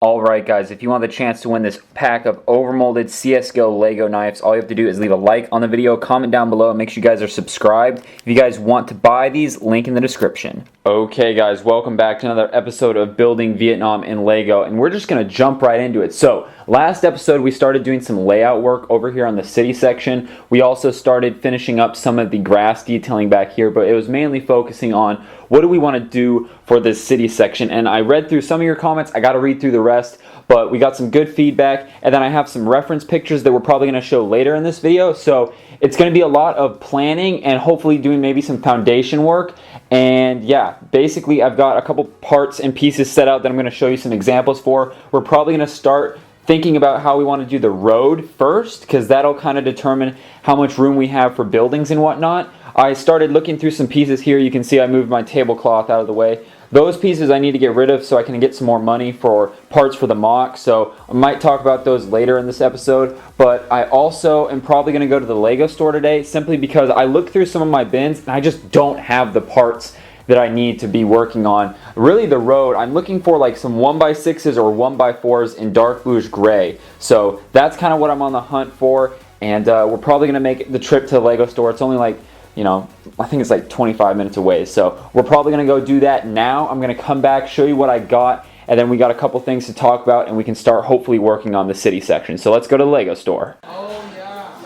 Alright guys, if you want the chance to win this pack of overmolded CSGO Lego knives, all you have to do is leave a like on the video, comment down below, and make sure you guys are subscribed. If you guys want to buy these, link in the description. Okay guys, welcome back to another episode of Building Vietnam in Lego, and we're just going to jump right into it. So, last episode we started doing some layout work over here on the city section. We also started finishing up some of the grass detailing back here, but it was mainly focusing on what do we want to do for this city section. And I read through some of your comments, I got to read through the rest, but we got some good feedback, and then I have some reference pictures that we're probably going to show later in this video. So it's going to be a lot of planning and hopefully doing maybe some foundation work. And yeah, basically I've got a couple parts and pieces set out that I'm going to show you some examples for. We're probably going to start thinking about how we want to do the road first, because that'll kind of determine how much room we have for buildings and whatnot. I started looking through some pieces here. You can see I moved my tablecloth out of the way. Those pieces I need to get rid of so I can get some more money for parts for the mock. So I might talk about those later in this episode. But I also am probably going to go to the Lego store today simply because I looked through some of my bins and I just don't have the parts that I need to be working on. Really the road, I'm looking for like some 1x6s or 1x4s in dark bluish gray. So that's kind of what I'm on the hunt for. And we're probably going to make the trip to the Lego store. It's only like, you know, I think it's like 25 minutes away. So we're probably going to go do that now. I'm going to come back, show you what I got, and then we got a couple things to talk about, and we can start hopefully working on the city section. So let's go to the Lego store. Oh yeah.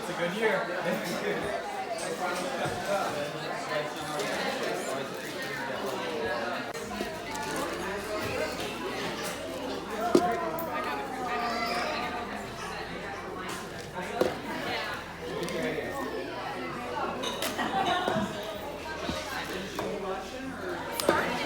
It's a good year.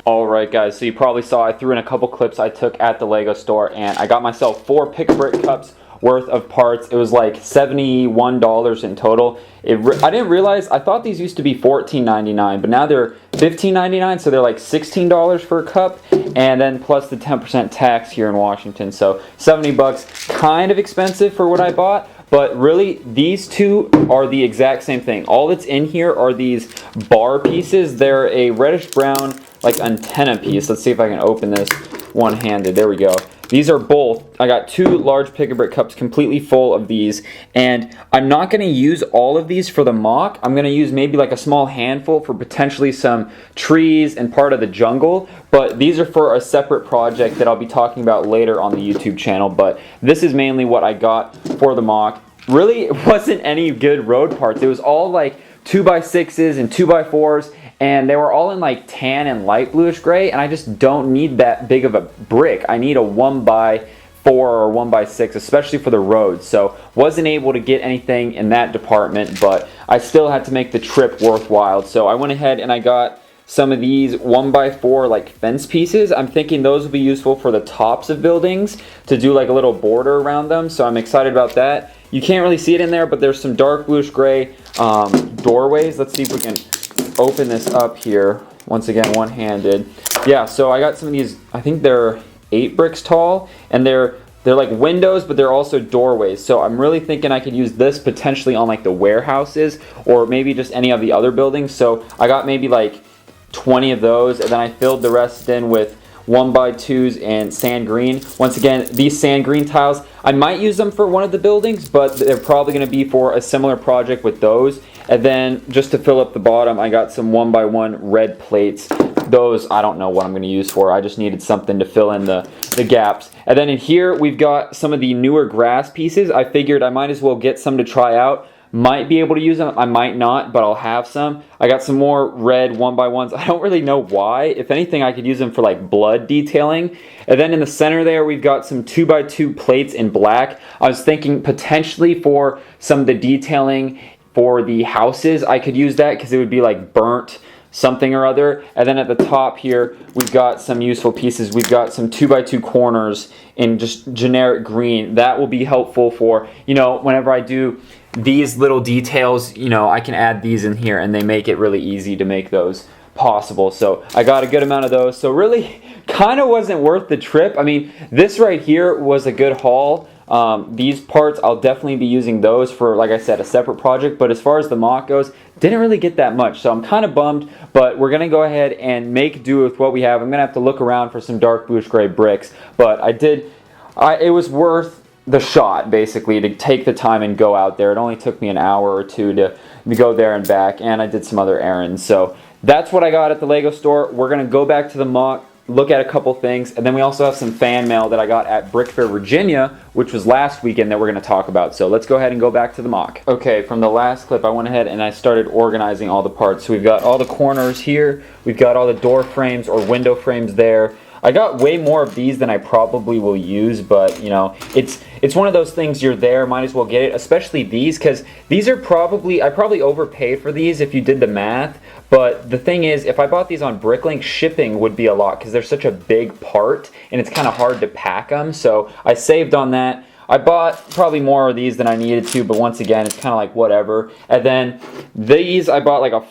Alright guys, so you probably saw I threw in a couple clips I took at the Lego store, and I got myself 4 pick-a-brick cups worth of parts. It was like $71 in total. I didn't realize, I thought these used to be $14.99, but now they're $15.99, so they're like $16 for a cup, and then plus the 10% tax here in Washington. So 70 bucks, kind of expensive for what I bought. But really, these two are the exact same thing. All that's in here are these bar pieces. They're a reddish brown, like antenna piece. Let's see if I can open this one-handed. There we go. These are both, I got 2 large pick-a-brick cups completely full of these, and I'm not going to use all of these for the mock. I'm going to use maybe like a small handful for potentially some trees and part of the jungle, but these are for a separate project that I'll be talking about later on the YouTube channel. But this is mainly what I got for the mock. Really, it wasn't any good road parts. It was all like 2x6s and 2x4s, and they were all in like tan and light bluish gray, and I just don't need that big of a brick. I need a 1x4 or 1x6, especially for the road. So wasn't able to get anything in that department, but I still had to make the trip worthwhile. So I went ahead and I got some of these 1x4 like fence pieces. I'm thinking those will be useful for the tops of buildings to do like a little border around them. So I'm excited about that. You can't really see it in there, but there's some dark bluish gray doorways. Let's see if we can open this up here. Once again, one-handed. Yeah, so I got some of these, I think they're 8 bricks tall, and they're like windows, but they're also doorways. So I'm really thinking I could use this potentially on like the warehouses or maybe just any of the other buildings. So I got maybe like 20 of those, and then I filled the rest in with 1x2s and sand green. Once again, these sand green tiles, I might use them for one of the buildings, but they're probably going to be for a similar project with those. And then just to fill up the bottom, I got some 1x1 red plates. Those I don't know what I'm going to use for. I just needed something to fill in the gaps. And then in here we've got some of the newer grass pieces. I figured I might as well get some to try out. Might be able to use them, I might not, but I'll have some. I got some more red 1x1s. I don't really know why. If anything, I could use them for like blood detailing. And then in the center there, we've got some 2x2 plates in black. I was thinking potentially for some of the detailing for the houses, I could use that because it would be like burnt something or other. And then at the top here, we've got some useful pieces. We've got some 2x2 corners in just generic green. That will be helpful for, you know, whenever I do these little details, you know, I can add these in here and they make it really easy to make those possible. So I got a good amount of those. So really kind of wasn't worth the trip. I mean, this right here was a good haul. These parts, I'll definitely be using those for, like I said, a separate project. But as far as the mock goes, didn't really get that much, so I'm kind of bummed, but we're gonna go ahead and make do with what we have. I'm gonna have to look around for some dark bluish gray bricks, but it was worth the shot, basically, to take the time and go out there. It only took me an hour or two to go there and back, and I did some other errands. So that's what I got at the Lego store. We're gonna go back to the mock, look at a couple things, and then we also have some fan mail that I got at BrickFair Virginia, which was last weekend, that we're going to talk about. So let's go ahead and go back to the mock. Okay, from the last clip, I went ahead and I started organizing all the parts. So we've got all the corners here, we've got all the door frames or window frames there. I got way more of these than I probably will use, but you know, it's one of those things, you're there, might as well get it, especially these, because these are I probably overpaid for these if you did the math, but the thing is, if I bought these on Bricklink, shipping would be a lot because they're such a big part and it's kind of hard to pack them, so I saved on that. I bought probably more of these than I needed to, but once again, it's kind of like whatever. And then these, I bought like a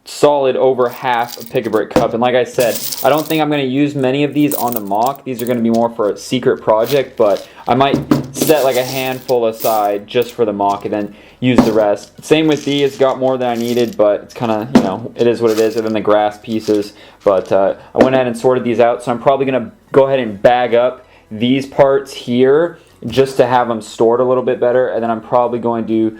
solid over half a pick-a-brick cup, and like I said, I don't think I'm going to use many of these on the mock. These are going to be more for a secret project, but I might set like a handful aside just for the mock and then use the rest. Same with these, got more than I needed, but it's kind of, you know, it is what it is. And then the grass pieces, but I went ahead and sorted these out, so I'm probably going to go ahead and bag up these parts here just to have them stored a little bit better, and then I'm probably going to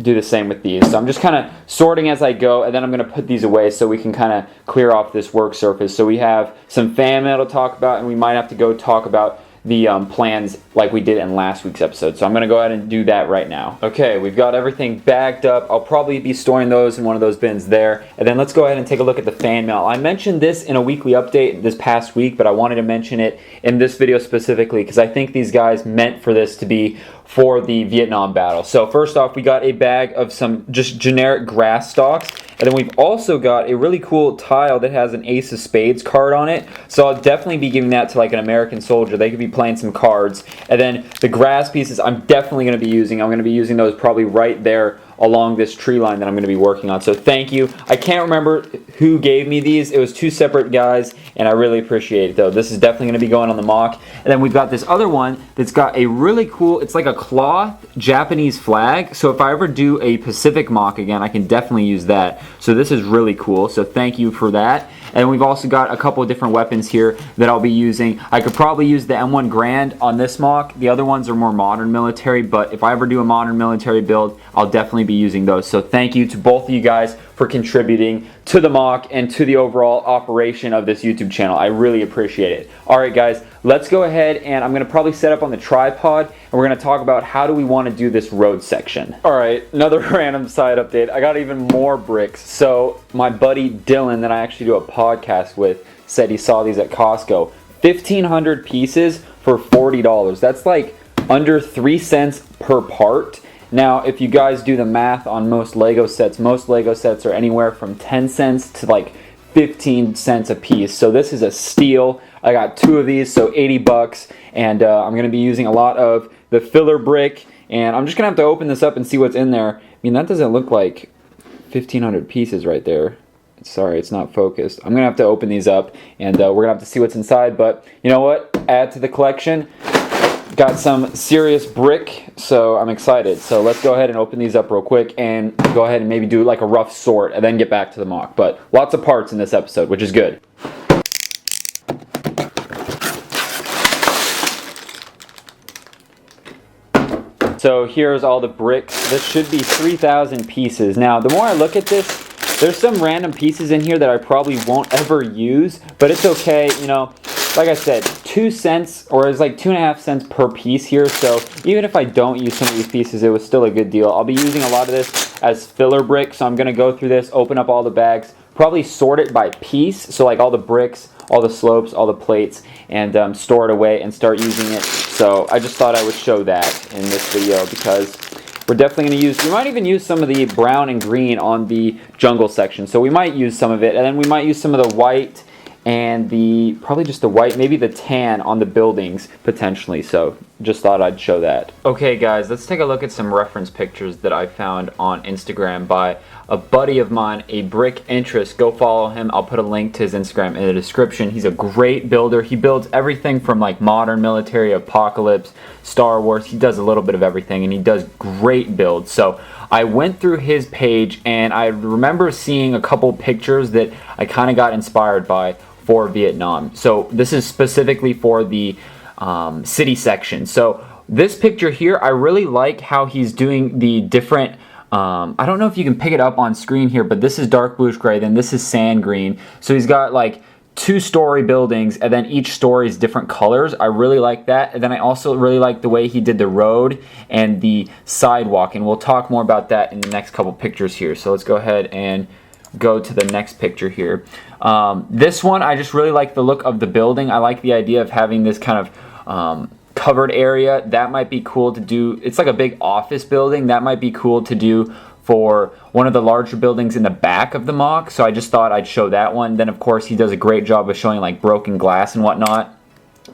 do the same with these. So I'm just kind of sorting as I go, and then I'm going to put these away so we can kind of clear off this work surface. So we have some fan mail to talk about, and we might have to go talk about the plans like we did in last week's episode. So I'm going to go ahead and do that right now. Okay, we've got everything bagged up. I'll probably be storing those in one of those bins there. And then let's go ahead and take a look at the fan mail. I mentioned this in a weekly update this past week, but I wanted to mention it in this video specifically because I think these guys meant for this to be for the Vietnam battle. So first off, we got a bag of some just generic grass stalks, and then we've also got a really cool tile that has an Ace of Spades card on it. So I'll definitely be giving that to like an American soldier. They could be playing some cards. And then the grass pieces I'm definitely going to be using. I'm going to be using those probably right there along this tree line that I'm going to be working on. So thank you. I can't remember who gave me these. It was two separate guys, and I really appreciate it though. This is definitely going to be going on the mock. And then we've got this other one that's got a really cool, it's like a cloth Japanese flag. So if I ever do a Pacific mock again, I can definitely use that. So this is really cool. So thank you for that. And we've also got a couple of different weapons here that I'll be using. I could probably use the M1 Grand on this mock. The other ones are more modern military, but if I ever do a modern military build, I'll definitely be using those. So thank you to both of you guys for contributing to the mock and to the overall operation of this YouTube channel. I really appreciate it. All right, guys, let's go ahead, and I'm going to probably set up on the tripod, and we're going to talk about how do we want to do this road section. All right, another random side update. I got even more bricks. So my buddy Dylan that I actually do a podcast with said he saw these at Costco. 1,500 pieces for $40. That's like under 3 cents per part. Now, if you guys do the math on most Lego sets are anywhere from 10 cents to like 15 cents a piece. So this is a steal. I got 2 of these, so 80 bucks. And I'm going to be using a lot of the filler brick. And I'm just going to have to open this up and see what's in there. I mean, that doesn't look like 1,500 pieces right there. Sorry, it's not focused. I'm going to have to open these up, and we're going to have to see what's inside. But you know what? Add to the collection. Got some serious brick, so I'm excited. So let's go ahead and open these up real quick and go ahead and maybe do like a rough sort and then get back to the mock. But lots of parts in this episode, which is good. So here's all the bricks. This should be 3,000 pieces. Now, the more I look at this, there's some random pieces in here that I probably won't ever use, but it's okay, you know. Like I said, 2 cents, or it's like 2.5 cents per piece here, so even if I don't use some of these pieces, it was still a good deal. I'll be using a lot of this as filler brick, so I'm going to go through this, open up all the bags, probably sort it by piece, so like all the bricks, all the slopes, all the plates, and store it away and start using it. So I just thought I would show that in this video because we're definitely going to use, we might even use some of the brown and green on the jungle section, so we might use some of it, and then we might use some of the white and probably just the white, maybe the tan on the buildings potentially. So just thought I'd show that. Okay guys, let's take a look at some reference pictures that I found on Instagram by a buddy of mine, a brick interest. Go follow him. I'll put a link to his Instagram in the description. He's a great builder. He builds everything from like modern military, apocalypse, Star Wars. He does a little bit of everything, and he does great builds. So I went through his page and I remember seeing a couple pictures that I kind of got inspired by for Vietnam. So this is specifically for the city section. So this picture here, I really like how he's doing the different, I don't know if you can pick it up on screen here, but this is dark bluish gray, then this is sand green. So he's got like 2-story buildings, and then each story is different colors. I really like that. And then I also really like the way he did the road and the sidewalk, and we'll talk more about that in the next couple pictures here. So let's go ahead and go to the next picture here. This one, I just really like the look of the building. I like the idea of having this kind of covered area. That might be cool to do. It's like a big office building. That might be cool to do for one of the larger buildings in the back of the mock. So I just thought I'd show that one. Then of course he does a great job of showing like broken glass and whatnot.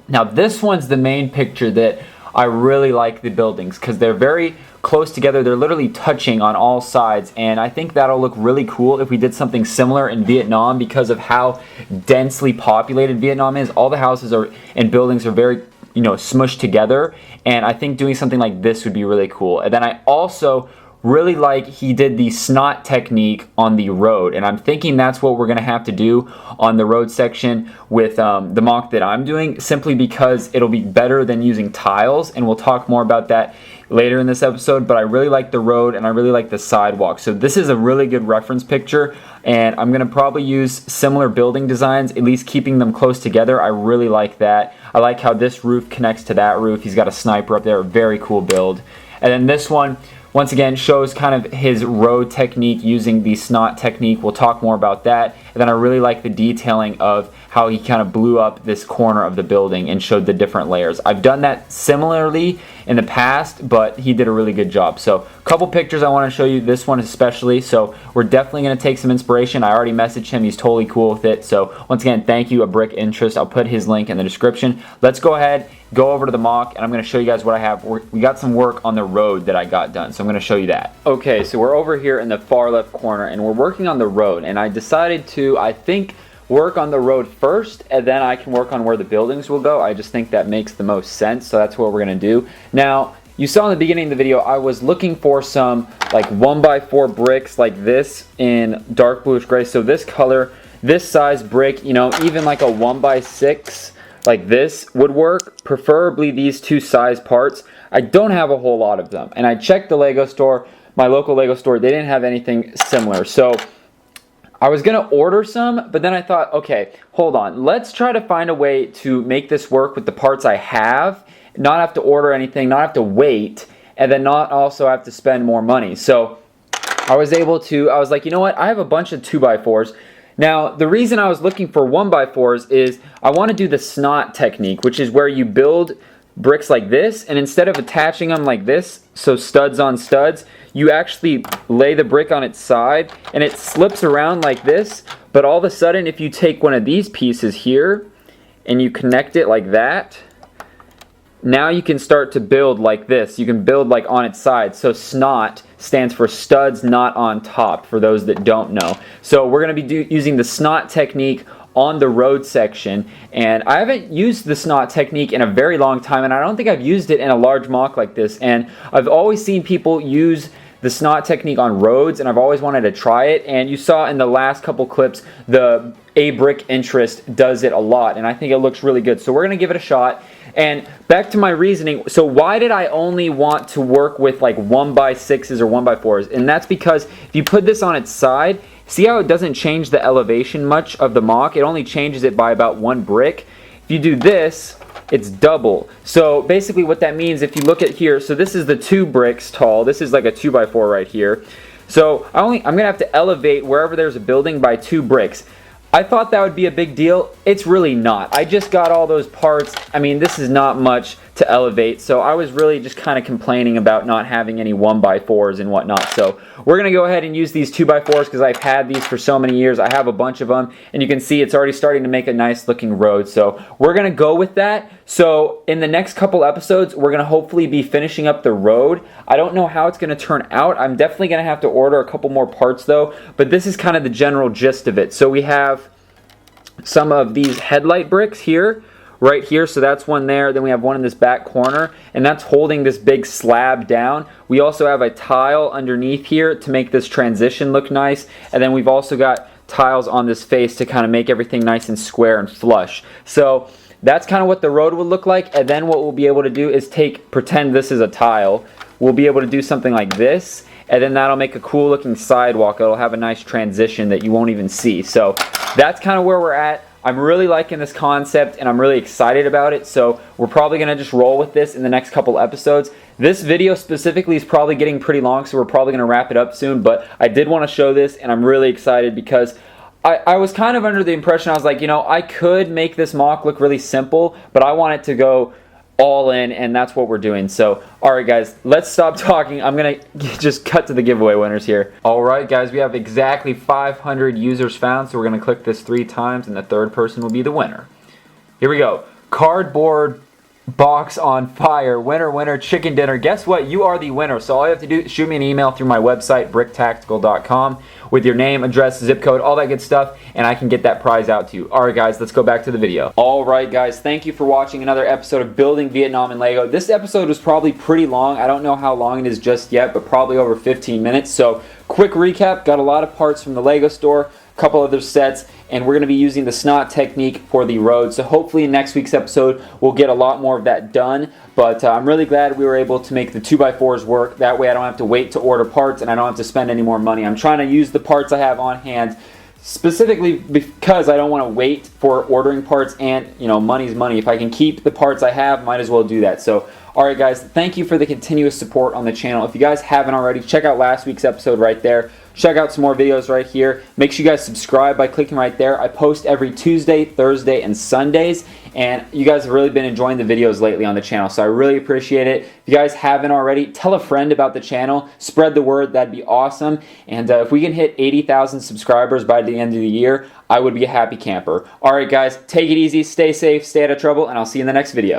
Now this one's the main picture that I really like the buildings because they're very close together. They're literally touching on all sides, and I think that'll look really cool if we did something similar in Vietnam because of how densely populated Vietnam is. All the houses are and buildings are very, you know, smushed together, and I think doing something like this would be really cool. And then I also really like he did the SNOT technique on the road, and I'm thinking that's what we're gonna have to do on the road section with the mock that I'm doing, simply because it'll be better than using tiles, and we'll talk more about that later in this episode. But I really like the road and I really like the sidewalk. So this is a really good reference picture, and I'm gonna probably use similar building designs, at least keeping them close together. I really like that. I like how this roof connects to that roof. He's got a sniper up there, very cool build. And then this one, once again, shows kind of his road technique using the SNOT technique. We'll talk more about that. And then I really like the detailing of how he kind of blew up this corner of the building and showed the different layers. I've done that similarly in the past, but he did a really good job. So a couple pictures I want to show you, this one especially. So we're definitely going to take some inspiration. I already messaged him. He's totally cool with it. So once again, thank you, A Brick Interest. I'll put his link in the description. Let's go ahead, go over to the mock, and I'm going to show you guys what I have. We got some work on the road that I got done, so I'm going to show you that. Okay, so we're over here in the far left corner, and we're working on the road, and I decided to, I think, work on the road first, and then I can work on where the buildings will go. I just think that makes the most sense, so that's what we're going to do. Now, you saw in the beginning of the video, I was looking for some like 1x4 bricks like this in dark bluish gray. So this color, this size brick, you know, even like a 1x6 like this would work, preferably these two size parts. I don't have a whole lot of them, and I checked the Lego store, my local Lego store, they didn't have anything similar. So I was gonna order some, but then I thought, okay, hold on, let's try to find a way to make this work with the parts I have, not have to order anything, not have to wait, and then not also have to spend more money. So I was like, you know what, I have a bunch of 2x4s. Now, the reason I was looking for 1x4s is I want to do the SNOT technique, which is where you build bricks like this, and instead of attaching them like this, so studs on studs, you actually lay the brick on its side, and it slips around like this, but all of a sudden, if you take one of these pieces here, and you connect it like that, now you can start to build like this. You can build like on its side. So SNOT stands for studs not on top, for those that don't know. So we're going to be using the SNOT technique on the road section, and I haven't used the SNOT technique in a very long time, and I don't think I've used it in a large mock like this, and I've always seen people use the SNOT technique on roads, and I've always wanted to try it. And you saw in the last couple clips, the A Brick Interest does it a lot, and I think it looks really good. So we're going to give it a shot. And back to my reasoning, so why did I only want to work with like 1x6s or 1x4s? And that's because if you put this on its side, see how it doesn't change the elevation much of the mock? It only changes it by about 1 brick. If you do this, it's double. So basically what that means, if you look at here, so this is the 2 bricks tall. This is like a 2x4 right here. So I'm going to have to elevate wherever there's a building by 2 bricks. I thought that would be a big deal. It's really not. I just got all those parts. I mean, this is not much to elevate, so I was really just kind of complaining about not having any 1x4s and whatnot. So we're going to go ahead and use these 2x4s because I've had these for so many years. I have a bunch of them, and you can see it's already starting to make a nice looking road. So we're going to go with that. So in the next couple episodes, we're going to hopefully be finishing up the road. I don't know how it's going to turn out. I'm definitely going to have to order a couple more parts though, but this is kind of the general gist of it. So we have some of these headlight bricks here. right here, so that's one there. Then we have one in this back corner, and that's holding this big slab down. We also have a tile underneath here to make this transition look nice, and then we've also got tiles on this face to kind of make everything nice and square and flush. So that's kind of what the road would look like. And then what we'll be able to do is pretend this is a tile. We'll be able to do something like this, and then that'll make a cool looking sidewalk. It'll have a nice transition that you won't even see. So that's kind of where we're at. I'm really liking this concept and I'm really excited about it, so we're probably going to just roll with this in the next couple episodes. This video specifically is probably getting pretty long, so we're probably going to wrap it up soon, but I did want to show this and I'm really excited because I was kind of under the impression, I was like, you know, I could make this mock look really simple, but I want it to go all in, and that's what we're doing. So alright guys, let's stop talking. I'm gonna just cut to the giveaway winners here. Alright guys, we have exactly 500 users found, so we're gonna click this 3 times and the third person will be the winner. Here we go. Cardboard box on fire. Winner, winner, chicken dinner. Guess what? You are the winner. So all you have to do is shoot me an email through my website, BrickTactical.com, with your name, address, zip code, all that good stuff, and I can get that prize out to you. Alright guys, let's go back to the video. Alright guys, thank you for watching another episode of Building Vietnam in Lego. This episode was probably pretty long. I don't know how long it is just yet, but probably over 15 minutes. So quick recap, got a lot of parts from the Lego store, a couple other sets, and we're going to be using the SNOT technique for the road. So hopefully in next week's episode we'll get a lot more of that done. But I'm really glad we were able to make the 2x4s work. That way I don't have to wait to order parts and I don't have to spend any more money. I'm trying to use the parts I have on hand specifically because I don't want to wait for ordering parts, and you know, money's money. If I can keep the parts I have, might as well do that. So alright guys, thank you for the continuous support on the channel. If you guys haven't already, check out last week's episode right there. Check out some more videos right here. Make sure you guys subscribe by clicking right there. I post every Tuesday, Thursday, and Sundays, and you guys have really been enjoying the videos lately on the channel, so I really appreciate it. If you guys haven't already, tell a friend about the channel. Spread the word. That'd be awesome. And if we can hit 80,000 subscribers by the end of the year, I would be a happy camper. Alright guys, take it easy, stay safe, stay out of trouble, and I'll see you in the next video.